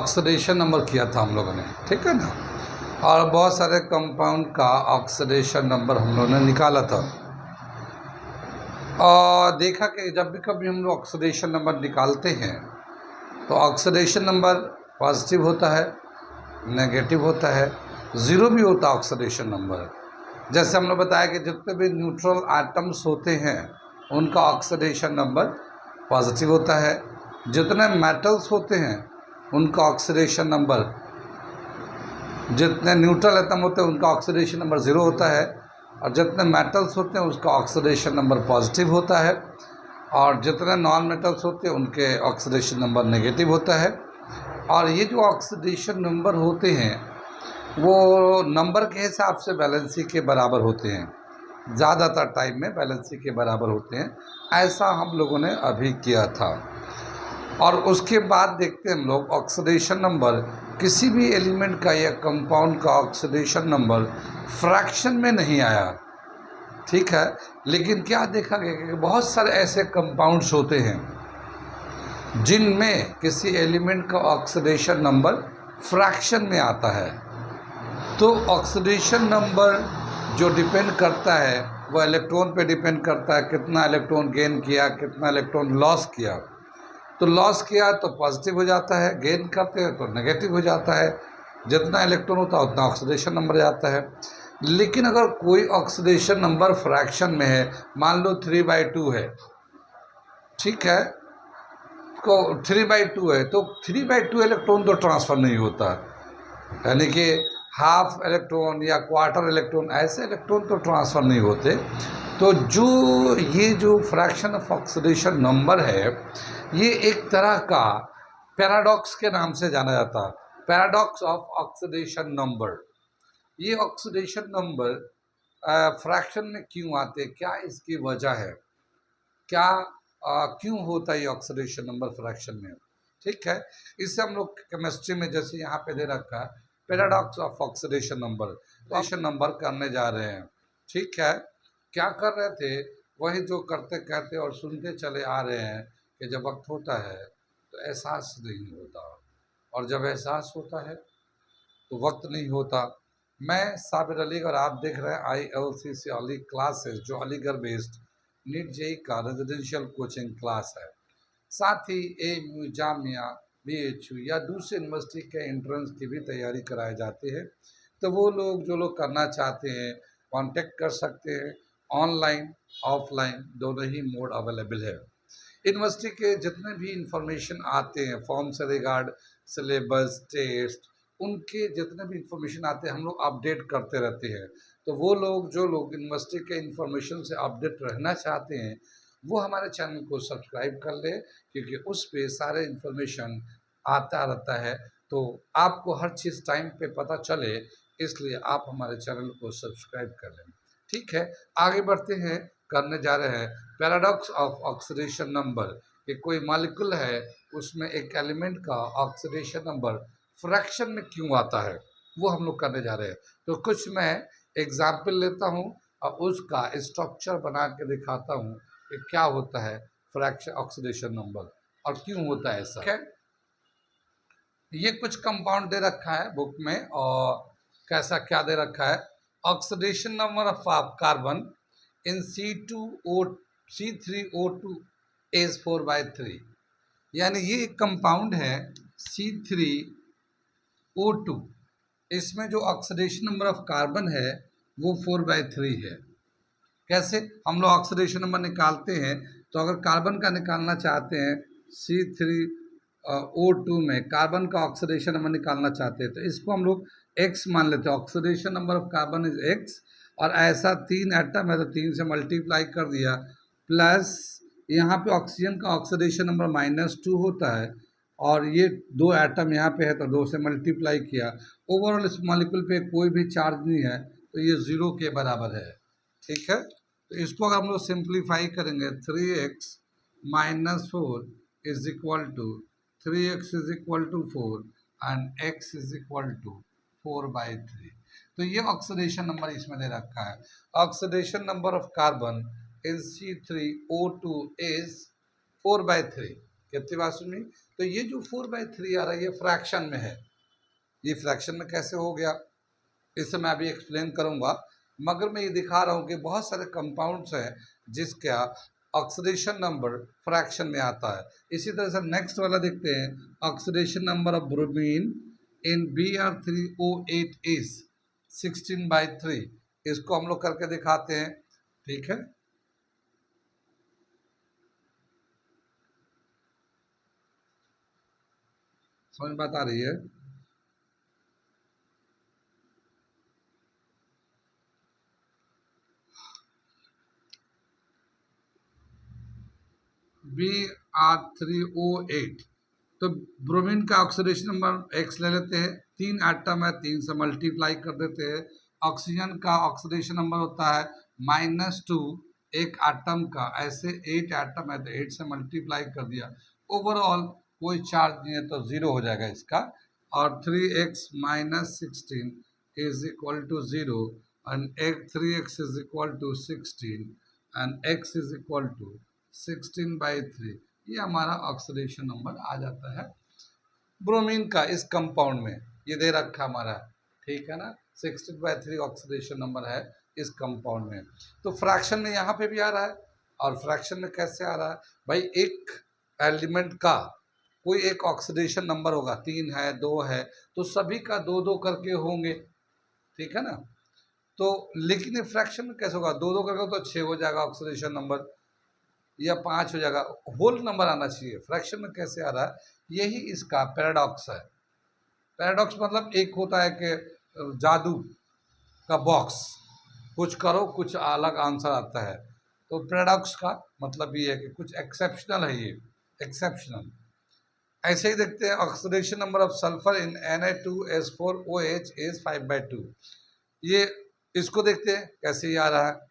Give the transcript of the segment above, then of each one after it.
Oxidation number किया था हम लोगों ने, ठीक है ना। और बहुत सारे कंपाउंड का ऑक्सीडेशन नंबर हम लोगों ने निकाला था और देखा कि जब भी कभी हम लोग ऑक्सीडेशन नंबर निकालते हैं तो ऑक्सीडेशन नंबर पॉजिटिव होता है, नेगेटिव होता है, ज़ीरो भी होता है ऑक्सीडेशन नंबर। जैसे हमने बताया कि जितने भी न्यूट्रल एटम्स होते हैं उनका ऑक्सीडेशन नंबर पॉजिटिव होता है, जितने मेटल्स होते हैं उनका ऑक्सीडेशन नंबर, जितने न्यूट्रल एटम होते हैं उनका ऑक्सीडेशन नंबर ज़ीरो होता है, और जितने मेटल्स होते हैं उसका ऑक्सीडेशन नंबर पॉजिटिव होता है, और जितने नॉन मेटल्स होते हैं उनके ऑक्सीडेशन नंबर नेगेटिव होता है। और ये जो ऑक्सीडेशन नंबर होते हैं वो नंबर के हिसाब से वैलेंसी के बराबर होते हैं, ज़्यादातर टाइम में वैलेंसी के बराबर होते हैं। ऐसा हम लोगों ने अभी किया था। और उसके बाद देखते हैं हम लोग ऑक्सीडेशन नंबर, किसी भी एलिमेंट का या कंपाउंड का ऑक्सीडेशन नंबर फ्रैक्शन में नहीं आया, ठीक है। लेकिन क्या देखा गया कि बहुत सारे ऐसे कंपाउंड्स होते हैं जिनमें किसी एलिमेंट का ऑक्सीडेशन नंबर फ्रैक्शन में आता है। तो ऑक्सीडेशन नंबर जो डिपेंड करता है वो इलेक्ट्रॉन पे डिपेंड करता है, कितना इलेक्ट्रॉन गेन किया, कितना इलेक्ट्रॉन लॉस किया। तो लॉस किया तो पॉजिटिव हो जाता है, गेन करते हैं तो नेगेटिव हो जाता है। जितना इलेक्ट्रॉन होता है उतना ऑक्सीडेशन नंबर जाता है। लेकिन अगर कोई ऑक्सीडेशन नंबर फ्रैक्शन में है, मान लो 3/2 है, ठीक है, को 3/2 है, तो 3/2 इलेक्ट्रॉन तो ट्रांसफ़र नहीं होता, यानी कि हाफ इलेक्ट्रॉन या क्वार्टर इलेक्ट्रॉन, ऐसे इलेक्ट्रॉन तो ट्रांसफ़र नहीं होते। तो ये जो फ्रैक्शन ऑफ ऑक्सीडेशन नंबर है, ये एक तरह का पैराडॉक्स के नाम से जाना जाता है, पैराडॉक्स ऑफ ऑक्सीडेशन नंबर। ये ऑक्सीडेशन नंबर फ्रैक्शन में क्यों आते हैं, क्या इसकी वजह है, क्या क्यों होता है ये ऑक्सीडेशन नंबर फ्रैक्शन में, ठीक है। इससे हम लोग केमिस्ट्री में जैसे यहाँ पे दे रखा है paradox of oxidation number, oxidation number करने जा रहे हैं, ठीक है। क्या कर रहे थे, वही जो करते कहते और सुनते चले आ रहे हैं कि जब वक्त होता है तो एहसास नहीं होता, और जब एहसास होता है तो वक्त नहीं होता। मैं साबिर अली और आप देख रहे हैं ILCC अली क्लासेस, जो अलीगढ़ बेस्ड नीट जेई का रेजिडेंशियल कोचिंग क्लास है। साथ ही AMU, जामिया, BHU या दूसरे यूनिवर्सिटी के एंट्रेंस की भी तैयारी कराई जाती है। तो वो लोग जो लोग करना चाहते हैं कांटेक्ट कर सकते हैं, ऑनलाइन ऑफलाइन दोनों ही मोड अवेलेबल है। यूनिवर्सिटी के जितने भी इंफॉर्मेशन आते हैं फॉर्म से रिगार्ड, सिलेबस, टेस्ट, उनके जितने भी इंफॉर्मेशन आते हैं हम लोग अपडेट करते रहते हैं। तो वो लोग जो लोग यूनिवर्सिटी के इंफॉर्मेशन से अपडेट रहना चाहते हैं वो हमारे चैनल को सब्सक्राइब कर ले, क्योंकि उस पे सारे इंफॉर्मेशन आता रहता है, तो आपको हर चीज़ टाइम पे पता चले, इसलिए आप हमारे चैनल को सब्सक्राइब कर लें, ठीक है। आगे बढ़ते हैं, करने जा रहे हैं पैराडॉक्स ऑफ ऑक्सीडेशन नंबर, कि कोई मॉलिक्यूल है उसमें एक एलिमेंट का ऑक्सीडेशन नंबर फ्रैक्शन में क्यों आता है, वो हम लोग करने जा रहे हैं। तो कुछ मैं एग्जाम्पल लेता हूँ और उसका स्ट्रक्चर बना के दिखाता हूँ कि क्या होता है फ्रैक्शन ऑक्सीडेशन नंबर और क्यों होता है ऐसा, ठीक है। ये कुछ कंपाउंड दे रखा है बुक में, और कैसा क्या दे रखा है, oxidation number of carbon in C3O2 is 4/3, यानी ये एक कंपाउंड है C3O2, इसमें जो ऑक्सीडेशन नंबर ऑफ कार्बन है वो 4/3 है। कैसे हम लोग ऑक्सीडेशन नंबर निकालते हैं, तो अगर कार्बन का निकालना चाहते हैं C3O2 में कार्बन का ऑक्सीडेशन नंबर निकालना चाहते हैं तो इसको हम लोग x मान लेते हैं, oxidation number of carbon is x, और ऐसा 3 एटम है तो 3 से मल्टीप्लाई कर दिया, प्लस यहाँ पे ऑक्सीजन का ऑक्सीडेशन नंबर -2 होता है, और ये 2 एटम यहाँ पे है तो 2 से मल्टीप्लाई किया। ओवरऑल इस मॉलिक्यूल पे कोई भी चार्ज नहीं है तो ये 0 के बराबर है, ठीक है। तो इसको अगर हम लोग सिंप्लीफाई करेंगे 3x - 4 is equal to 3x is equal to 4 and x is equal to 4/3। तो ये ऑक्सीडेशन नंबर इसमें दे रखा है। Oxidation number of carbon in C3O2 is 4/3। कितनी बात सुनी, तो ये जो 4/3 आ रहा है ये फ्रैक्शन में है। ये फ्रैक्शन में कैसे हो गया इसे मैं अभी एक्सप्लेन करूंगा, मगर मैं ये दिखा रहा हूँ कि बहुत सारे कंपाउंड्स हैं जिसका ऑक्सीडेशन नंबर फ्रैक्शन में आता है। इसी तरह से नेक्स्ट वाला देखते हैं, oxidation number of bromine in Br3O8 is 16/3। इसको हम लोग करके दिखाते हैं, ठीक है। समझ बात आ रही है? Br3O8, तो ब्रोमीन का ऑक्सीडेशन नंबर x ले लेते हैं, 3 एटम है, 3 से मल्टीप्लाई कर देते हैं। ऑक्सीजन का ऑक्सीडेशन नंबर होता है -2, एक एटम का, ऐसे 8 एटम है तो 8 से मल्टीप्लाई कर दिया। ओवरऑल कोई चार्ज नहीं है तो 0 हो जाएगा इसका, और 3x - 16 is equal to 0 and 3x is equal to 16 and x is equal to 16/3। ये हमारा ऑक्सीडेशन नंबर आ जाता है ब्रोमीन का इस कंपाउंड में। ये दे रखा हमारा, ठीक है ना, 16/3 ऑक्सीडेशन नंबर है इस कंपाउंड में। तो फ्रैक्शन में यहाँ पे भी आ रहा है, और फ्रैक्शन में कैसे आ रहा है भाई, एक एलिमेंट का कोई एक ऑक्सीडेशन नंबर होगा, 3 है 2 है, तो सभी का 2-2 करके होंगे, ठीक है ना। तो लेकिन फ्रैक्शन में कैसे होगा, 2-2 करके तो 6 हो जाएगा ऑक्सीडेशन नंबर, या 5 हो जाएगा, होल नंबर आना चाहिए। फ्रैक्शन में कैसे आ रहा है, यही इसका पैराडॉक्स है। पैराडॉक्स मतलब एक होता है कि जादू का बॉक्स, कुछ करो कुछ अलग आंसर आता है, तो पैराडॉक्स का मतलब ये है कि कुछ एक्सेप्शनल है, ये एक्सेप्शनल। ऐसे ही देखते हैं, oxidation number of sulphur in Na2S4OH is 5/2। ये इसको देखते हैं कैसे ये आ रहा है।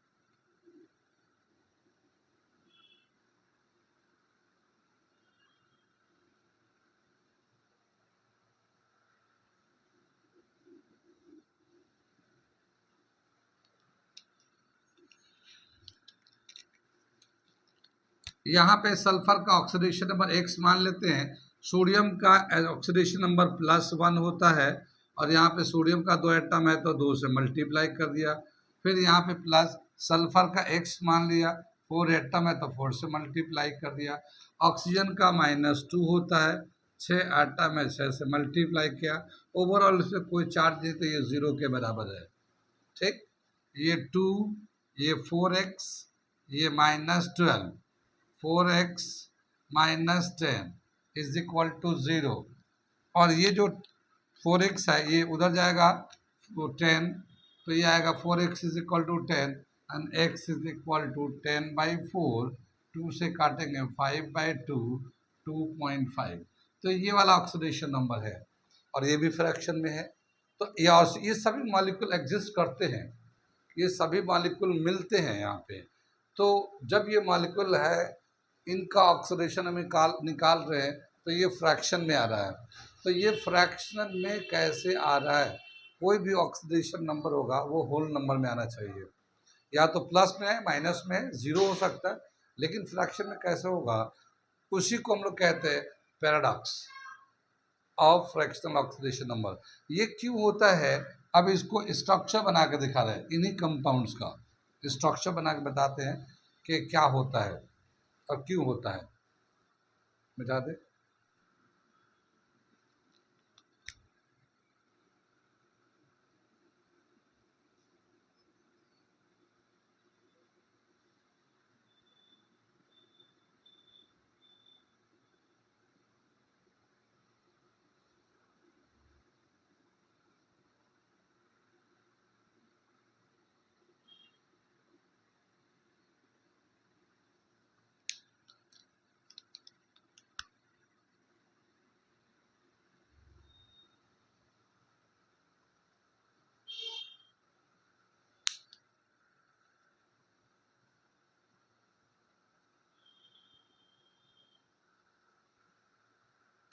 यहाँ पे सल्फर का ऑक्सीडेशन नंबर x मान लेते हैं, सोडियम का ऑक्सीडेशन नंबर +1 होता है, और यहाँ पे सोडियम का 2 एटम है तो 2 से मल्टीप्लाई कर दिया। फिर यहाँ पे प्लस सल्फर का x मान लिया, 4 एटम है तो 4 से मल्टीप्लाई कर दिया। ऑक्सीजन का -2 होता है, 6 एटम है, 6 से मल्टीप्लाई किया। ओवरऑल इसमें कोई चार्ज नहीं तो ये 0 के बराबर है, ठीक। ये 2, ये 4x, ये -12, 4x - 10 इज इक्वल टू 0, और ये जो 4x है ये उधर जाएगा, तो 10, तो ये आएगा 4x is equal to 10 and x is equal to 10/4, 2 से काटेंगे 5/2, 2.5। तो ये वाला ऑक्सीडेशन नंबर है, और ये भी फ्रैक्शन में है। तो ये सभी मॉलिक्यूल एग्जिस्ट करते हैं, ये सभी मॉलिक्यूल मिलते हैं यहाँ पे। तो जब ये मॉलिक्यूल है, इनका ऑक्सीडेशन हम निकाल रहे हैं, तो ये फ्रैक्शन में आ रहा है। तो ये फ्रैक्शन में कैसे आ रहा है, कोई भी ऑक्सीडेशन नंबर होगा वो होल नंबर में आना चाहिए, या तो प्लस में है, माइनस में है, 0 हो सकता है, लेकिन फ्रैक्शन में कैसे होगा, उसी को हम लोग कहते हैं paradox of fractional oxidation number. ये क्यों होता है, अब इसको स्ट्रक्चर बना के दिखा रहे हैं, इन्हीं कंपाउंड्स का स्ट्रक्चर बना के बताते हैं कि क्या होता है और क्यों होता है, बता दे।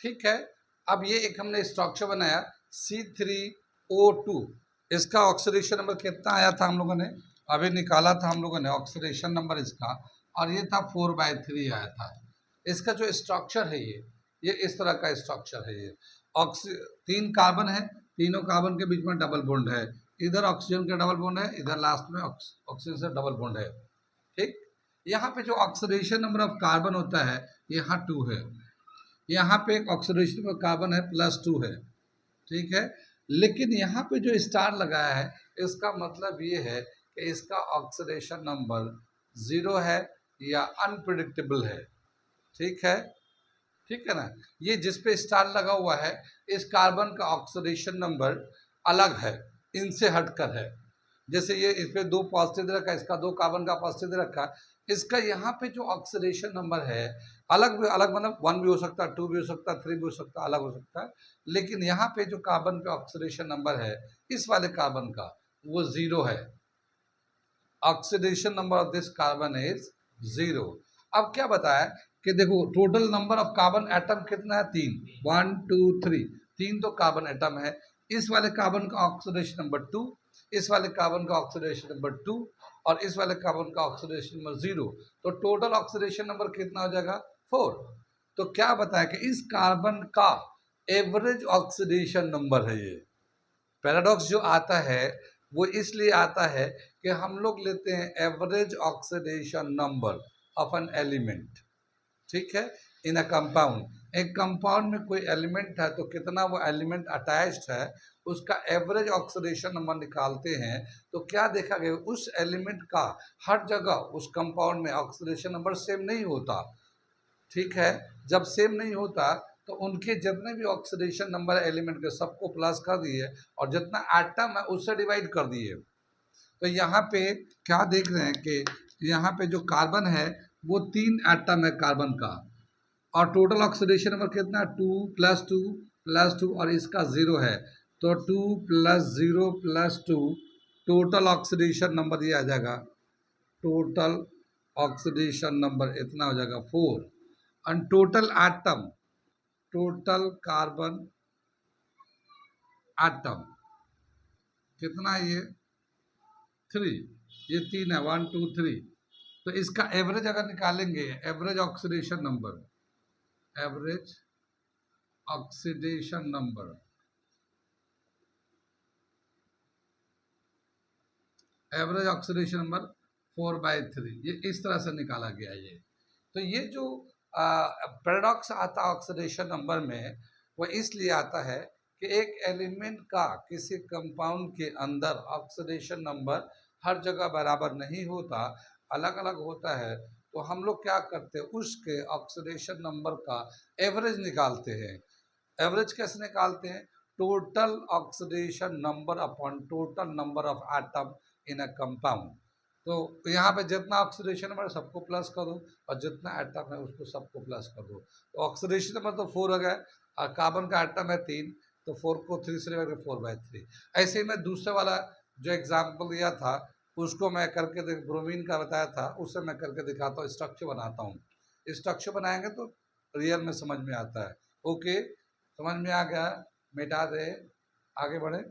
ठीक है, अब ये एक हमने स्ट्रक्चर बनाया C3O2, इसका ऑक्सीडेशन नंबर कितना आया था हम लोगों ने, अभी निकाला था हम लोगों ने ऑक्सीडेशन नंबर इसका, और ये था 4/3 आया था। इसका जो स्ट्रक्चर है, ये इस तरह का स्ट्रक्चर है। ये तीन कार्बन है, तीनों कार्बन के बीच में डबल बॉन्ड है, इधर ऑक्सीजन का डबल बॉन्ड है, इधर लास्ट में ऑक्सीजन से डबल बॉन्ड है। ठीक, यहाँ पे जो ऑक्सीडेशन नंबर ऑफ कार्बन होता है यहाँ 2 है, यहाँ पे एक ऑक्सीडेशन नंबर कार्बन है +2 है। ठीक है, लेकिन यहाँ पे जो स्टार लगाया है इसका मतलब ये है कि इसका ऑक्सीडेशन नंबर 0 है या अनप्रिडिक्टेबल है। ठीक है, ठीक है ना। ये जिस पे स्टार लगा हुआ है इस कार्बन का ऑक्सीडेशन नंबर अलग है, इनसे हटकर है। जैसे ये इस पे 2 पॉजिटिव दे रखा है, इसका 2 कार्बन का पॉजिटिव दे रखा है, इसका यहाँ पे जो ऑक्सीडेशन नंबर है अलग अलग, मतलब 1 भी हो सकता है, 2 भी हो सकता है, 3 भी हो सकता है, अलग हो सकता है। लेकिन यहाँ पे जो कार्बन पे ऑक्सीडेशन नंबर है इस वाले कार्बन का वो 0 है। Oxidation number of this carbon is 0। अब क्या बताया कि देखो total number of carbon atom कितना है, 3, 1 2 3, 3 तो कार्बन एटम है। इस वाले कार्बन का ऑक्सीडेशन नंबर 2, इस वाले कार्बन का ऑक्सीडेशन नंबर 2 और इस वाले कार्बन का ऑक्सीडेशन नंबर 0, तो टोटल ऑक्सीडेशन नंबर कितना हो जाएगा, 4। तो क्या बताया कि इस कार्बन का एवरेज ऑक्सीडेशन नंबर है। ये पैराडॉक्स जो आता है वो इसलिए आता है कि हम लोग लेते हैं average oxidation number of an element. ठीक है, इन अ कंपाउंड, एक कंपाउंड में कोई एलिमेंट है तो कितना वो एलिमेंट अटैच्ड है उसका एवरेज ऑक्सीडेशन नंबर निकालते हैं। तो क्या देखा गया, उस एलिमेंट का हर जगह उस कंपाउंड में ऑक्सीडेशन नंबर सेम नहीं होता। ठीक है, जब सेम नहीं होता तो उनके जितने भी ऑक्सीडेशन नंबर एलिमेंट के सबको प्लस कर दिए और जितना एटम है उससे डिवाइड कर दिए। तो यहाँ पे क्या देख रहे हैं कि यहाँ पे जो कार्बन है वो 3 एटम है कार्बन का, और टोटल ऑक्सीडेशन नंबर कितना है, 2 + 2 + 2 और इसका 0 है। तो 2 + 0 + 2 टोटल ऑक्सीडेशन नंबर ये आ जाएगा, टोटल ऑक्सीडेशन नंबर इतना हो जाएगा 4। और total atom, total carbon atom कितना है, ये 3, ये 3 है, 1 2 3। तो इसका एवरेज अगर निकालेंगे, average oxidation number, average oxidation number, average oxidation number 4/3, ये इस तरह से निकाला गया ये। तो ये जो पैराडॉक्स आता है ऑक्सीडेशन नंबर में, वो इसलिए आता है कि एक एलिमेंट का किसी कंपाउंड के अंदर ऑक्सीडेशन नंबर हर जगह बराबर नहीं होता, अलग अलग होता है। तो हम लोग क्या करते हैं, उसके ऑक्सीडेशन नंबर का एवरेज निकालते हैं। एवरेज कैसे निकालते हैं, total oxidation number upon total number of atom in a compound. तो यहाँ पे जितना ऑक्सीडेशन नंबर सबको प्लस करो और जितना एटम है उसको सबको प्लस कर दो। तो ऑक्सीडेशन नंबर तो 4 हो गया और कार्बन का एटम है 3, तो 4 को 3 से लेकर 4/3। ऐसे ही मैं दूसरे वाला जो एग्जाम्पल दिया था उसको मैं करके ब्रोमीन का बताया था, उससे मैं करके दिखाता हूँ, स्ट्रक्चर बनाता हूँ। स्ट्रक्चर बनाएंगे तो रियल में समझ में आता है। ओके, समझ में आ गया, मिटा दे, आगे बढ़े।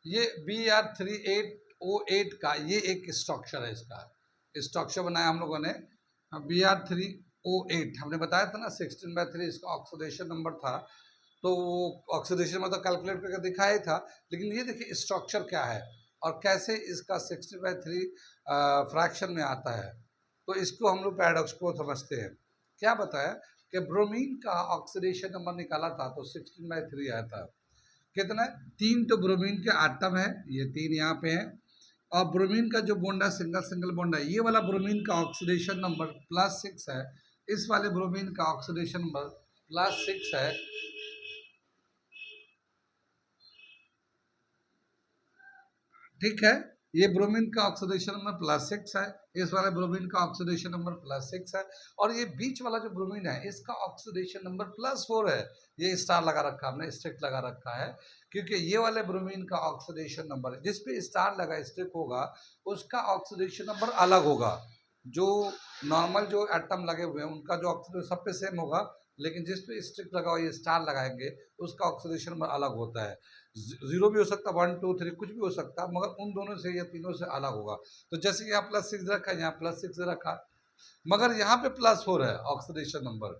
ये Br38O8 का ये एक स्ट्रक्चर है, इसका स्ट्रक्चर बनाया हम लोगों ने। Br3O8 हमने बताया था ना, 16/3 इसका ऑक्सीडेशन नंबर था। तो ऑक्सीडेशन मतलब कैलकुलेट करके दिखाया था। लेकिन ये देखिए स्ट्रक्चर क्या है, और कैसे इसका 60/3 फ्रैक्शन में आता है। तो इसको हम लोग पैराडॉक्स को समझते हैं। क्या बताया कि ब्रोमीन का ऑक्सीडेशन नंबर निकाला था तो 16/3 आया था। कितना है? 3 तो ब्रोमीन के आटम है, ये 3 यहाँ पे है, और ब्रोमीन का जो बॉन्ड है सिंगल सिंगल बॉन्ड है, ये वाला ब्रोमीन का ऑक्सीडेशन नंबर +6 है, इस वाले ब्रोमीन का ऑक्सीडेशन नंबर +6 है। ठीक है, ये ब्रोमीन का ऑक्सीडेशन नंबर +6 है, इस वाले ब्रोमीन का ऑक्सीडेशन नंबर +6 है, और ये बीच वाला जो ब्रोमीन है इसका ऑक्सीडेशन नंबर +4 है। ये स्टार लगा रखा है हमने, स्टिक लगा रखा है, क्योंकि ये वाले ब्रोमीन का ऑक्सीडेशन नंबर जिस पे स्टार लगा स्टिक होगा उसका ऑक्सीडेशन नंबर अलग होगा। जो नॉर्मल जो एटम लगे हुए हैं उनका जो ऑक्सीडेशन सब पे सेम होगा, लेकिन जिस पे स्टिक लगा हुआ ये स्टार लगाएंगे उसका ऑक्सीडेशन नंबर अलग होता है। 0 भी हो सकता है, 1 2 3 कुछ भी हो सकता है, मगर उन दोनों से या तीनों से अलग होगा। तो जैसे कि यहाँ +6 रखा है, यहाँ +6 रखा, मगर यहाँ पे +4 है ऑक्सीडेशन नंबर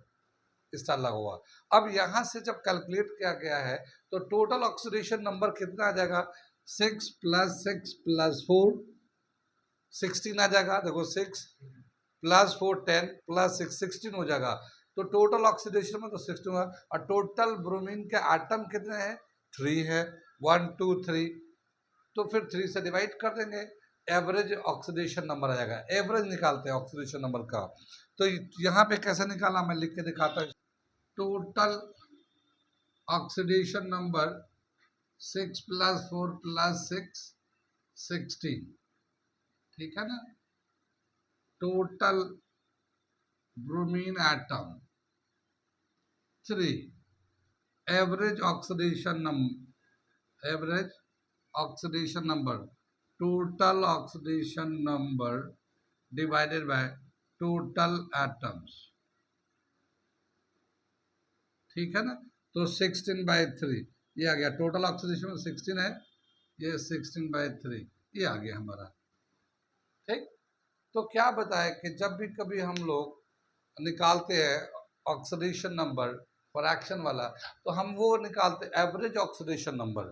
स्टार लगा हुआ। अब यहाँ से जब कैलकुलेट किया गया है तो टोटल ऑक्सीडेशन नंबर कितना आ जाएगा? 6 + 6 + 4 16 आ जाएगा। देखो 6 + 4 10 + 6 16 हो जाएगा। तो टोटल ऑक्सीडेशन में तो 16 होगा, और टोटल ब्रोमीन के आटम कितने हैं? 3 है, 1 2 3, तो फिर 3 से डिवाइड कर देंगे, एवरेज ऑक्सीडेशन नंबर आ जाएगा। एवरेज निकालते हैं ऑक्सीडेशन नंबर का। तो यहाँ पे कैसे निकाला मैं लिख के दिखाता हूँ। टोटल ऑक्सीडेशन नंबर 6 + 4 + 6 16, ठीक है ना। Total bromine atom 3, average oxidation number, average oxidation number, total oxidation number divided by total atoms, ठीक है ना। तो 16/3 ये आ गया। टोटल ऑक्सीडेशन 16 है, ये 16/3 ये आ गया हमारा। ठीक, तो क्या बताए कि जब भी कभी हम लोग निकालते हैं ऑक्सीडेशन नंबर फ्रैक्शन वाला, तो हम वो निकालते एवरेज ऑक्सीडेशन नंबर,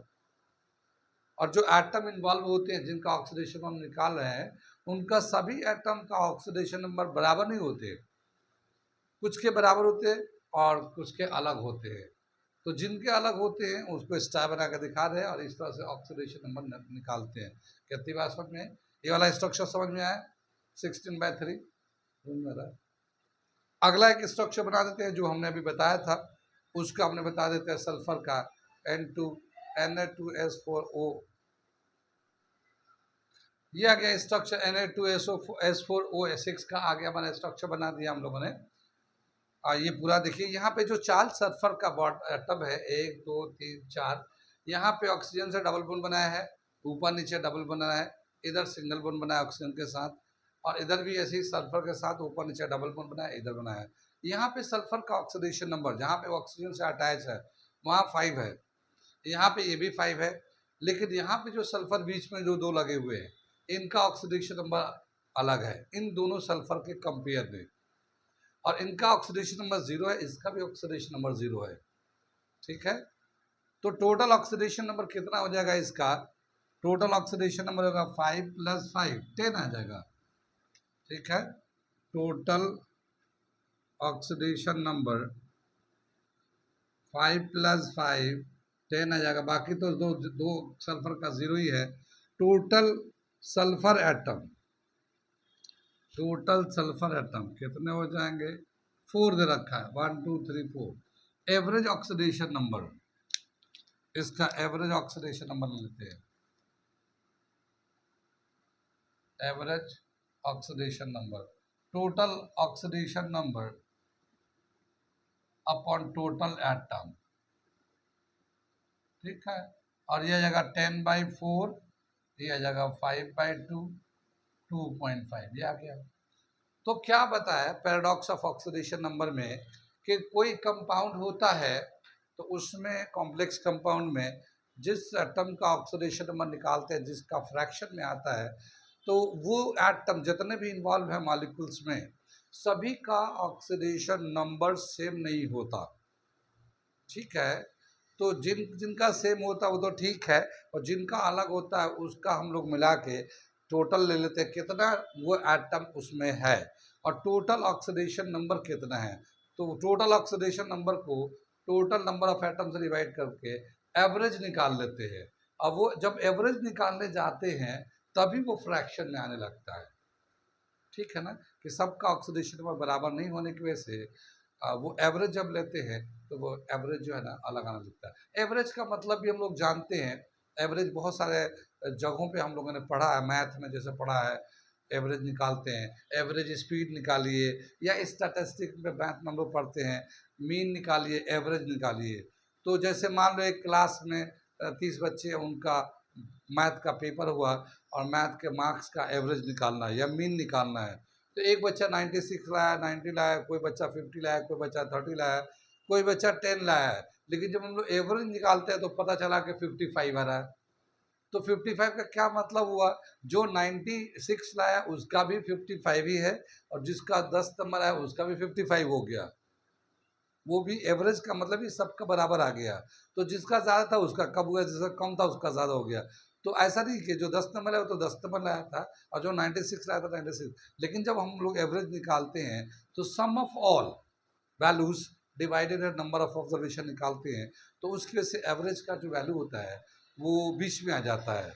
और जो एटम इन्वॉल्व होते हैं जिनका ऑक्सीडेशन हम निकाल रहे हैं उनका सभी एटम का ऑक्सीडेशन नंबर बराबर नहीं होते, कुछ के बराबर होते हैं और कुछ के अलग होते हैं। तो जिनके अलग होते हैं उसको स्टार बना कर दिखा रहे हैं, और इस तरह से ऑक्सीडेशन नंबर निकालते हैं। कितनी बात समझ में? ये वाला स्ट्रक्चर समझ में आया? 16/3 में रहा। अगला एक स्ट्रक्चर बना देते हैं जो हमने अभी बताया था, उसका हमने बता देते हैं सल्फर का Na2S4O। ये आ गया स्ट्रक्चर Na2SO4O6 का आ गया, हमारा स्ट्रक्चर बना दिया हम लोगों ने। ये पूरा देखिए, यहाँ पे जो 4 सल्फर का एटम है, 1 2 3 4, यहाँ पे ऑक्सीजन से डबल बॉन्ड बनाया है, ऊपर नीचे डबल बनाया है, इधर सिंगल बॉन्ड बनाया ऑक्सीजन के साथ, और इधर भी ऐसे ही सल्फर के साथ ऊपर नीचे डबल बॉन्ड बनाया, इधर बनाया है। यहाँ पे सल्फर का ऑक्सीडेशन नंबर जहाँ पे ऑक्सीजन से अटैच है वहाँ 5 है, यहाँ पे ये भी 5 है, लेकिन यहाँ पे जो सल्फर बीच में जो दो लगे हुए हैं इनका ऑक्सीडेशन नंबर अलग है इन दोनों सल्फर के कंपेयर में, और इनका ऑक्सीडेशन नंबर 0 है, इसका भी ऑक्सीडेशन नंबर 0 है। ठीक है, तो टोटल ऑक्सीडेशन नंबर कितना हो जाएगा इसका? टोटल ऑक्सीडेशन नंबर होगा 5 + 5 10 आ जाएगा। ठीक है, टोटल ऑक्सीडेशन नंबर 5 + 5 10 आ जाएगा, बाकी तो दो दो सल्फर का 0 ही है। Total sulphur atom, total sulphur atom कितने हो जाएंगे? 4 दे रखा है, 1 2 3 4। एवरेज ऑक्सीडेशन नंबर, इसका एवरेज ऑक्सीडेशन नंबर लेते हैं, average oxidation number, total oxidation number upon total atom, ठीक है। और ये आ जाएगा 10/4, ये आ जाएगा 5/2 2.5, ये आ गया। तो क्या बताया पैराडॉक्स ऑफ ऑक्सीडेशन नंबर में कि कोई कंपाउंड होता है तो उसमें कॉम्प्लेक्स कंपाउंड में जिस एटम का ऑक्सीडेशन नंबर निकालते हैं जिसका फ्रैक्शन में आता है, तो वो एटम जितने भी इन्वॉल्व है मॉलिक्यूल्स में सभी का ऑक्सीडेशन नंबर सेम नहीं होता। ठीक है, तो जिनका सेम होता है वो तो ठीक है, और जिनका अलग होता है उसका हम लोग मिला के टोटल ले लेते हैं कितना वो एटम उसमें है और टोटल ऑक्सीडेशन नंबर कितना है। तो टोटल ऑक्सीडेशन नंबर को टोटल नंबर ऑफ एटम से डिवाइड करके एवरेज निकाल लेते हैं। अब वो जब एवरेज निकालने जाते हैं तभी वो फ्रैक्शन में आने लगता है। ठीक है ना, कि सबका ऑक्सीडेशन नंबर बराबर नहीं होने की वजह से वो एवरेज जब लेते हैं तो वो एवरेज जो है ना अलग आने लगता है। एवरेज का मतलब भी हम लोग जानते हैं, एवरेज बहुत सारे जगहों पे हम लोगों ने पढ़ा है, मैथ में जैसे पढ़ा है एवरेज निकालते हैं, एवरेज स्पीड निकालिए, या स्टैटिस्टिक में मैथ में हम लोग पढ़ते हैं मीन निकालिए, एवरेज निकालिए। तो जैसे मान लो एक क्लास में 30 बच्चे हैं, उनका मैथ का पेपर हुआ और मैथ के मार्क्स का एवरेज निकालना है या मीन निकालना है। तो एक बच्चा 96 लाया, 90 लाया, कोई बच्चा 50 लाया, कोई बच्चा 30 लाया, कोई बच्चा 10 लाया है। लेकिन जब हम लोग एवरेज निकालते हैं तो पता चला कि 55 आ रहा है। तो 55 का क्या मतलब हुआ, जो 96 लाया उसका भी 55 ही है, और जिसका 10 नंबर आया उसका भी 55 हो गया। वो भी एवरेज का मतलब ही सबका बराबर आ गया। तो जिसका ज़्यादा था उसका कम हुआ, जिसका कम था उसका ज़्यादा हो गया। तो ऐसा नहीं कि जो 10 नंबर है वो तो 10 नंबर लाया था और जो 96 लाया था 96। लेकिन जब हम लोग एवरेज निकालते हैं तो sum of all values divided number of observation निकालते हैं, तो उसकी वजह से एवरेज का जो वैल्यू होता है वो बीच में आ जाता है।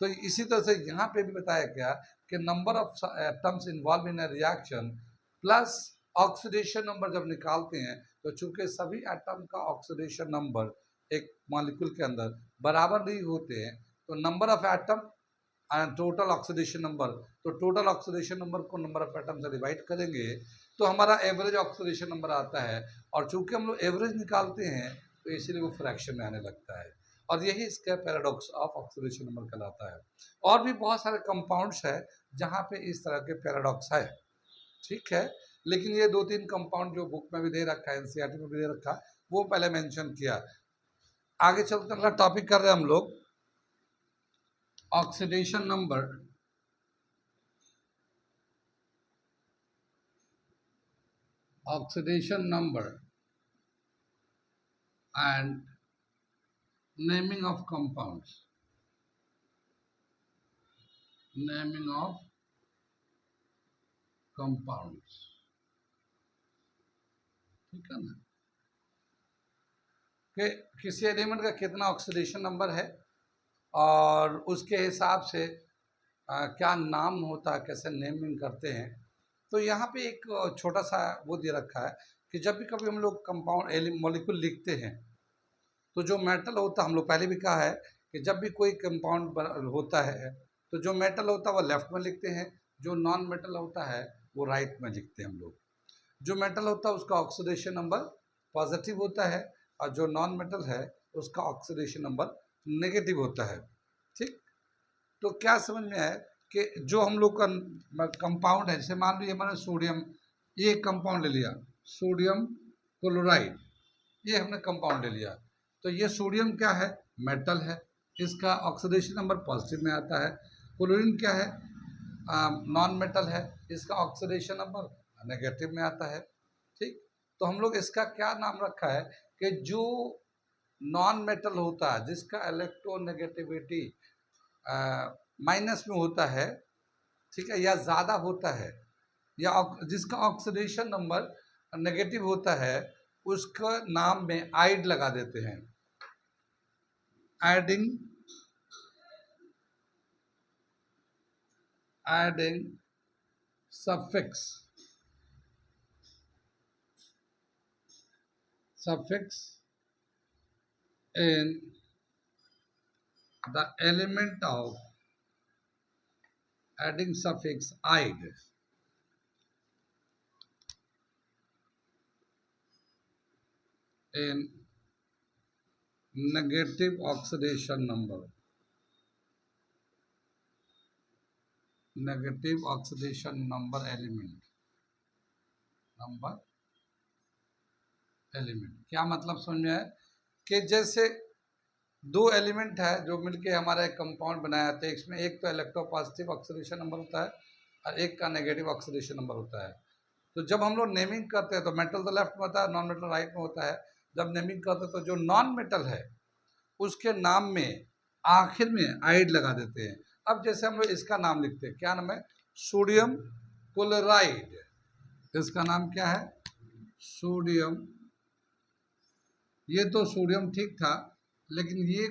तो इसी तरह से यहाँ पे भी बताया गया कि number of atoms involve in a reaction plus oxidation number जब निकालते हैं तो चूंकि सभी एटम का ऑक्सीडेशन नंबर एक मॉलिक्यूल के अंदर बराबर नहीं होते हैं, तो number of atom and total oxidation number, तो टोटल ऑक्सीडेशन नंबर को नंबर ऑफ एटम से डिवाइड करेंगे तो हमारा एवरेज ऑक्सीडेशन नंबर आता है। और चूंकि हम लोग एवरेज निकालते हैं तो इसीलिए वो फ्रैक्शन में आने लगता है, और यही इसका पैराडॉक्स ऑफ ऑक्सीडेशन नंबर कहलाता है। और भी बहुत सारे कंपाउंड्स है जहाँ पे इस तरह के पैराडॉक्स है। ठीक है, लेकिन ये 2-3 कंपाउंड जो बुक में भी दे रखा है, एनसीईआरटी में भी दे रखा है, वो पहले मेंशन किया। आगे चलते अगला टॉपिक कर रहे हैं हम लोग oxidation number. Oxidation number and naming of compounds. Naming of compounds, ठीक है ना, कि किसी एलिमेंट का कितना ऑक्सीडेशन नंबर है और उसके हिसाब से क्या नाम होता है, कैसे नेमिंग करते हैं। तो यहाँ पे एक छोटा सा वो दे रखा है कि जब भी कभी हम लोग कंपाउंड मॉलिक्यूल लिखते हैं तो जो मेटल होता है, हम लोग पहले भी कहा है कि जब भी कोई कंपाउंड होता है तो जो मेटल होता है वो लेफ्ट में लिखते हैं, जो नॉन मेटल होता है वो राइट में लिखते हैं हम लोग। जो मेटल होता है उसका ऑक्सीडेशन नंबर पॉजिटिव होता है और जो नॉन मेटल है उसका ऑक्सीडेशन नंबर नेगेटिव होता है। ठीक, तो क्या समझ में आया कि जो हम लोग का कंपाउंड है, जैसे मान लीजिए मैंने सोडियम, ये कंपाउंड ले लिया सोडियम क्लोराइड, ये हमने कंपाउंड ले लिया। तो ये सोडियम क्या है, मेटल है, इसका ऑक्सीडेशन नंबर पॉजिटिव में आता है। क्लोरीन क्या है, नॉन मेटल है, इसका ऑक्सीडेशन नंबर नेगेटिव में आता है। ठीक, तो हम लोग इसका क्या नाम रखा है कि जो नॉन मेटल होता है जिसका इलेक्ट्रोनेगेटिविटी माइनस में होता है, ठीक है, या ज़्यादा होता है, या जिसका ऑक्सीडेशन नंबर नेगेटिव होता है, उसका नाम में आइड लगा देते हैं। adding suffix in the element of adding suffix ide in negative oxidation number, negative oxidation number element, क्या मतलब समझ में है कि जैसे दो एलिमेंट है जो मिलके हमारा एक कंपाउंड बनाया जाता है, इसमें एक तो इलेक्ट्रोपॉजिटिव ऑक्सीडेशन नंबर होता है और एक का नेगेटिव ऑक्सीडेशन नंबर होता है। तो जब हम लोग नेमिंग करते हैं तो मेटल तो लेफ्ट में होता है, नॉन मेटल राइट में होता है। जब नेमिंग करते हैं तो जो नॉन मेटल है उसके नाम में आखिर में आइड लगा देते हैं। अब जैसे हम लोग इसका नाम लिखते हैं, क्या नाम है? Sodium chloride. इसका नाम क्या है? सोडियम। ये तो सोडियम ठीक था, लेकिन ये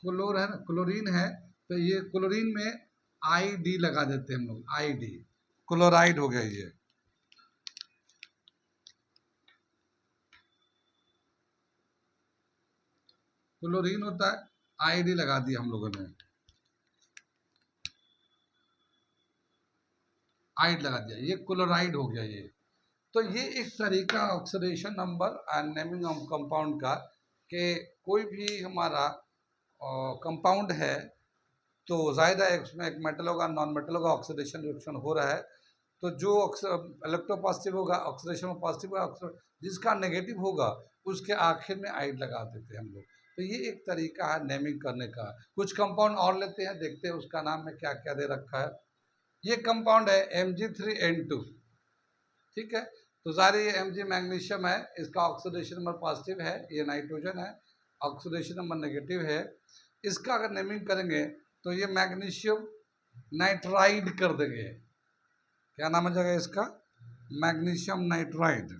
क्लोर है ना, क्लोरीन है, तो ये क्लोरीन में आई डी लगा देते हैं हम लोग, आई डी, क्लोराइड हो गया ये। क्लोरीन होता है, आई डी लगा दिया हम लोगों ने, आइड लगा दिया, ये क्लोराइड हो गया ये। तो ये एक तरीका oxidation number and naming of compound का, कि कोई भी हमारा कंपाउंड है तो जाहिर है उसमें एक मेटल होगा, नॉन मेटल होगा, ऑक्सीडेशन रिएक्शन हो रहा है, तो जो इलेक्ट्रोपॉजिटिव होगा ऑक्सीडेशन में पॉजिटिव होगा, जिसका नेगेटिव होगा उसके आखिर में आइड लगा देते हैं हम लोग। तो ये एक तरीका है नेमिंग करने का। कुछ कंपाउंड और लेते हैं, देखते हैं उसका नाम में क्या क्या दे रखा है। ये कंपाउंड है Mg3N2, ठीक है। तो जाहिर ये Mg मैग्नीशियम है, इसका ऑक्सीडेशन नंबर पॉजिटिव है, ये नाइट्रोजन है, ऑक्सीडेशन नंबर नेगेटिव है। इसका अगर नेमिंग करेंगे तो ये मैग्नीशियम नाइट्राइड कर देंगे। क्या नाम हो जाएगा इसका? Magnesium nitride.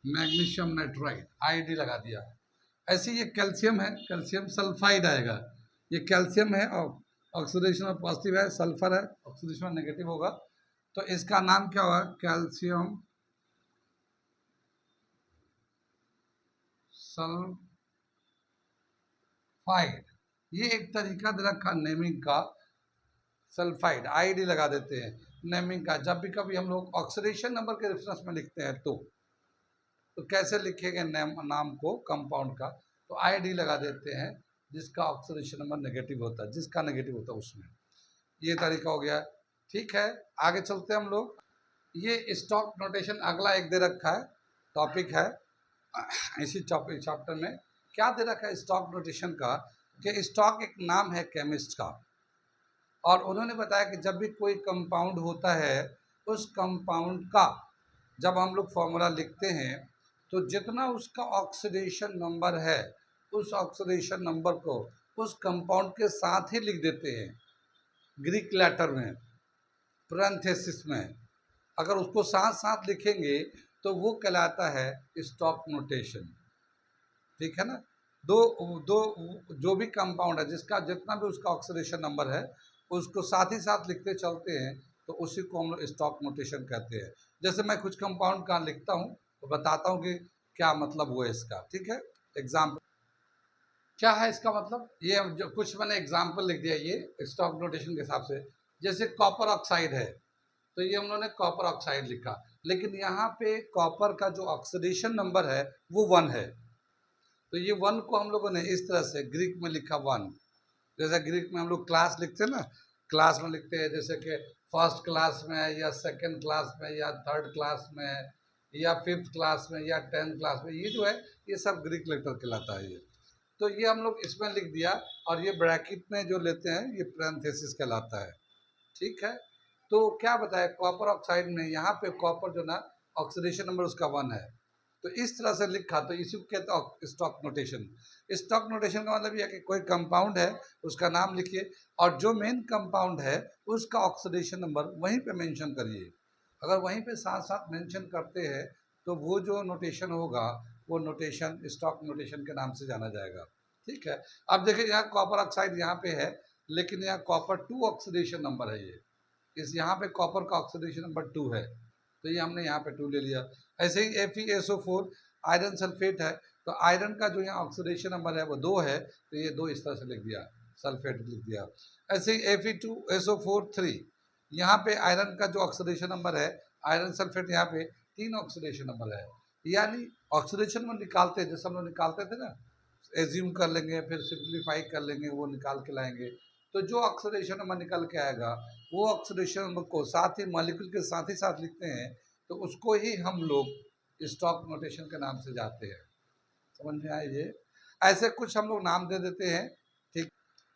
Magnesium nitride, ID लगा दिया। ऐसे ये कैल्शियम है, कैल्शियम सल्फाइड आएगा। ये कैल्शियम है और ऑक्सीडेशन में पॉजिटिव है, सल्फर है, ऑक्सीडेशन में नेगेटिव होगा, तो इसका नाम क्या होगा? Calcium sulphide. ये एक तरीका दे रखा नेमिंग का, सल्फाइड, आईडी लगा देते हैं नेमिंग का। जब भी कभी हम लोग ऑक्सीडेशन नंबर के रेफरेंस में लिखते हैं तो कैसे लिखेंगे नाम को कंपाउंड का? तो आईडी लगा देते हैं जिसका ऑक्सीडेशन नंबर नेगेटिव होता है, जिसका नेगेटिव होता है उसमें। ये तरीका हो गया, ठीक है। आगे चलते हैं हम लोग। ये स्टॉक नोटेशन अगला एक दे रखा है, टॉपिक है इसी चैप्टर में। क्या दे रखा है स्टॉक नोटेशन का? कि स्टॉक एक नाम है केमिस्ट का, और उन्होंने बताया कि जब भी कोई कंपाउंड होता है, उस कंपाउंड का जब हम लोग फॉर्मूला लिखते हैं तो जितना उसका ऑक्सीडेशन नंबर है, उस ऑक्सीडेशन नंबर को उस कंपाउंड के साथ ही लिख देते हैं, ग्रीक लेटर में, पैरेंथेसिस में। अगर उसको साथ साथ लिखेंगे तो वो कहलाता है स्टॉक नोटेशन, ठीक है ना। दो दो जो भी कंपाउंड है जिसका जितना भी उसका ऑक्सीडेशन नंबर है, उसको साथ ही साथ लिखते चलते हैं, तो उसी को हम लोग स्टॉक नोटेशन कहते हैं। जैसे मैं कुछ कंपाउंड का लिखता हूँ तो बताता हूँ कि क्या मतलब हुआ इसका, ठीक है। एग्जाम्पल क्या है इसका मतलब, ये जो कुछ मैंने एग्जाम्पल लिख दिया ये स्टॉक नोटेशन के हिसाब से। जैसे कॉपर ऑक्साइड है, तो ये हम लोगों ने कॉपर ऑक्साइड लिखा, लेकिन यहाँ पे कॉपर का जो ऑक्सीडेशन नंबर है वो 1 है, तो ये 1 को हम लोगों ने इस तरह से ग्रीक में लिखा 1। जैसे ग्रीक में हम लोग क्लास लिखते हैं ना, क्लास में लिखते हैं जैसे कि फर्स्ट क्लास में या सेकंड क्लास में या थर्ड क्लास में या फिफ्थ क्लास में या 10th क्लास में, ये जो है ये सब ग्रीक लेटर कहलाता है ये। तो ये हम लोग इसमें लिख दिया, और ये ब्रैकेट में जो लेते हैं ये पैरेंथेसिस कहलाता है, ठीक है। तो क्या बताया, कॉपर ऑक्साइड में यहाँ पे कॉपर जो ना ऑक्सीडेशन नंबर उसका 1 है, तो इस तरह से लिखा, तो इसी को कहते हैं स्टॉक नोटेशन। स्टॉक नोटेशन का मतलब यह है कि कोई कंपाउंड है उसका नाम लिखिए, और जो मेन कंपाउंड है उसका ऑक्सीडेशन नंबर वहीं पे मेंशन करिए। अगर वहीं पे साथ साथ मेंशन करते हैं तो वो जो नोटेशन होगा वो नोटेशन स्टॉक नोटेशन के नाम से जाना जाएगा, ठीक है। अब देखिए यहाँ कॉपर ऑक्साइड यहाँ पे है, लेकिन यहाँ कॉपर 2 ऑक्सीडेशन नंबर है, ये इस यहाँ पे कॉपर का ऑक्सीडेशन नंबर 2 है, तो ये हमने यहाँ पे 2 ले लिया। ऐसे ही FeSO4 आयरन सल्फेट है, तो आयरन का जो यहाँ ऑक्सीडेशन नंबर है वो 2 है, तो ये 2 इस तरह से लिख दिया, सल्फेट लिख दिया। ऐसे ही Fe2SO4 3, यहाँ पे आयरन का जो ऑक्सीडेशन नंबर है, आयरन सल्फेट यहाँ पे 3 ऑक्सीडेशन नंबर है। यानी ऑक्सीडेशन नंबर निकालते हैं, जैसे हम लोग निकालते थे ना, एज्यूम कर लेंगे फिर सिंप्लीफाई कर लेंगे, वो निकाल के लाएंगे, तो जो ऑक्सीडेशन नंबर निकल के आएगा वो ऑक्सीडेशन नंबर को साथ ही मॉलिक्यूल के साथ ही साथ लिखते हैं, तो उसको ही हम लोग स्टॉक नोटेशन के नाम से जाते हैं। समझ में आए ये? ऐसे कुछ हम लोग नाम दे देते हैं। ठीक,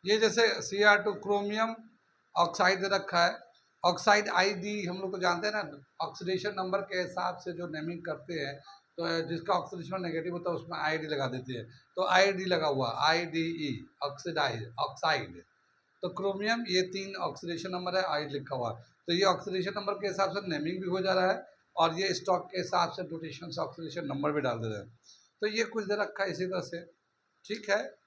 ये जैसे Cr2 क्रोमियम ऑक्साइड दे रखा है, ऑक्साइड ID हम लोग को जानते हैं ना, ऑक्सीडेशन नंबर के हिसाब से जो नेमिंग करते हैं, तो जिसका ऑक्सीडेशन नेगेटिव होता है उसमें ID लगा देते हैं, तो ID लगा हुआ IDE ऑक्सीडाइज ऑक्साइड। तो क्रोमियम ये 3 ऑक्सीडेशन नंबर है, आई लिखा हुआ, तो ये ऑक्सीडेशन नंबर के हिसाब से नेमिंग भी हो जा रहा है और ये स्टॉक के हिसाब से नोटेशन से ऑक्सीडेशन नंबर भी डाल दे रहे हैं। तो ये कुछ दे रखा है इसी तरह से। ठीक है।